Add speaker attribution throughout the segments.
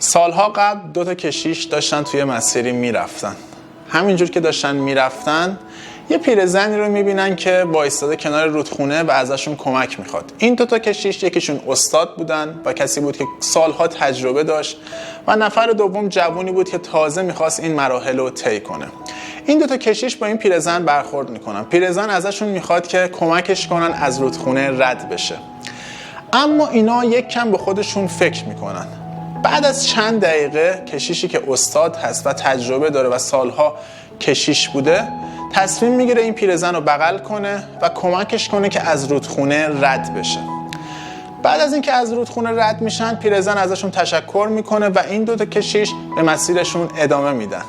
Speaker 1: سالها قبل 2 تا کشیش داشتن توی مسیری میرفتن. همینجور که داشتن میرفتن یه پیرزنی رو میبینن که وایساده کنار رودخونه و ازشون کمک میخواد. این 2 تا کشیش یکیشون استاد بودن و کسی بود که سالها تجربه داشت و نفر دوم جوونی بود که تازه میخواست این مراحل رو طی کنه. این 2 تا کشیش با این پیرزن برخورد میکنن. پیرزن ازشون میخواد که کمکش کنن از رودخونه رد بشه. اما اینا یک کم به خودشون فکر میکنن. بعد از چند دقیقه کشیشی که استاد هست و تجربه داره و سالها کشیش بوده تصمیم میگیره این پیرزن رو بغل کنه و کمکش کنه که از رودخونه رد بشه. بعد از اینکه از رودخونه رد میشن پیرزن ازشون تشکر میکنه و این 2 تا کشیش به مسیرشون ادامه میدن.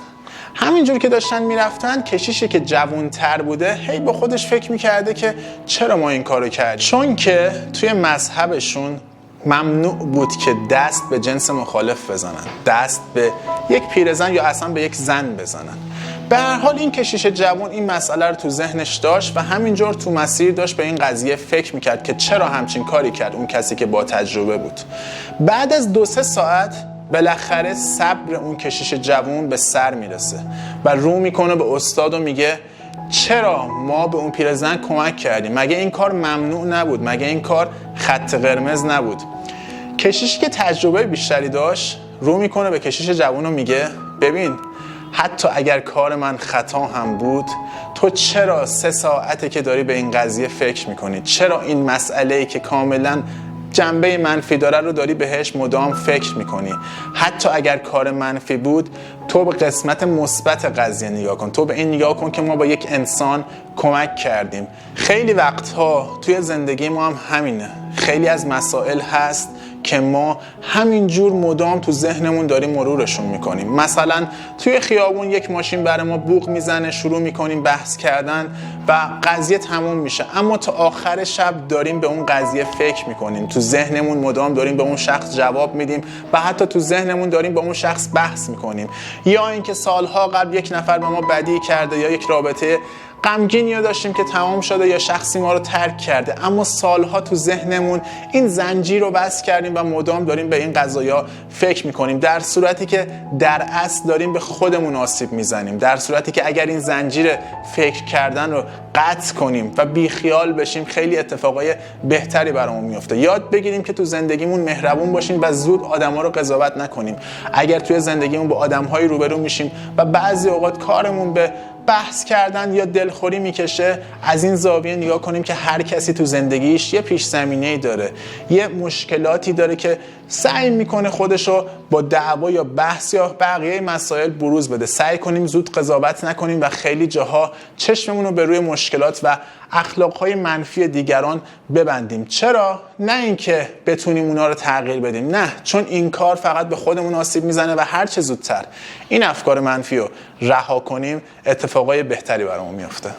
Speaker 1: همینجور که داشتن میرفتن کشیشی که جوان‌تر بوده هی با خودش فکر میکرده که چرا ما این کارو کردیم، چون که توی مذهبشون ممنوع بود که دست به جنس مخالف بزنن، دست به یک پیرزن یا اصلا به یک زن بزنن. به هر حال این کشیش جوان این مسئله رو تو ذهنش داشت و همینجور تو مسیر داشت به این قضیه فکر میکرد که چرا همچین کاری کرد اون کسی که با تجربه بود. بعد از 2-3 ساعت بالاخره صبر اون کشیش جوان به سر میرسه و رو میکنه به استاد و میگه چرا ما به اون پیرزن کمک کردیم؟ مگه این کار ممنوع نبود؟ مگه این کار خط قرمز نبود؟ کشیشی که تجربه بیشتری داشت رو میکنه به کشیش جوان و میگه ببین حتی اگر کار من خطا هم بود تو چرا 3 ساعته که داری به این قضیه فکر میکنی؟ چرا این مسئله‌ای که کاملا جنبه منفی داره رو داری بهش مدام فکر میکنی؟ حتی اگر کار منفی بود تو به قسمت مثبت قضیه نگاه کن، تو به این نگاه کن که ما با یک انسان کمک کردیم. خیلی وقتها توی زندگی ما هم همینه، خیلی از مسائل هست که ما همینجور مدام تو ذهنمون داریم مرورشون میکنیم. مثلا توی خیابون یک ماشین برای ما بوق میزنه، شروع میکنیم بحث کردن و قضیه تموم میشه، اما تا آخر شب داریم به اون قضیه فکر میکنیم، تو ذهنمون مدام داریم به اون شخص جواب میدیم و حتی تو ذهنمون داریم با اون شخص بحث میکنیم. یا اینکه سالها قبل یک نفر به ما بدی کرده یا یک رابطه غمگینی رو داشتیم که تمام شده یا شخصی ما رو ترک کرده، اما سالها تو ذهنمون این زنجیر رو بس کردیم و مدام داریم به این قضایا فکر میکنیم، در صورتی که در اصل داریم به خودمون آسیب میزنیم، در صورتی که اگر این زنجیر فکر کردن رو قطع کنیم و بیخیال بشیم خیلی اتفاقای بهتری برامون میفته. یاد بگیریم که تو زندگیمون مهربون باشیم و زود آدما رو قضاوت نکنیم. اگر توی زندگیمون با آدم‌های روبرو میشیم و بعضی اوقات کارمون به بحث کردن یا دلخوری میکشه، از این زاویه نگاه کنیم که هر کسی تو زندگیش یه پیش زمینه‌ای داره، یه مشکلاتی داره که سعی میکنه خودشو با دعوا یا بحث یا بقیه مسائل بروز بده. سعی کنیم زود قضاوت نکنیم و خیلی جاها چشممون رو به روی مشکلات و اخلاقهای منفی دیگران ببندیم. چرا؟ نه اینکه بتونیم اونا رو تغییر بدیم، نه، چون این کار فقط به خودمون آسیب میزنه و هر چه زودتر این افکار منفی رو رها کنیم اتفاقای بهتری برامون میفته.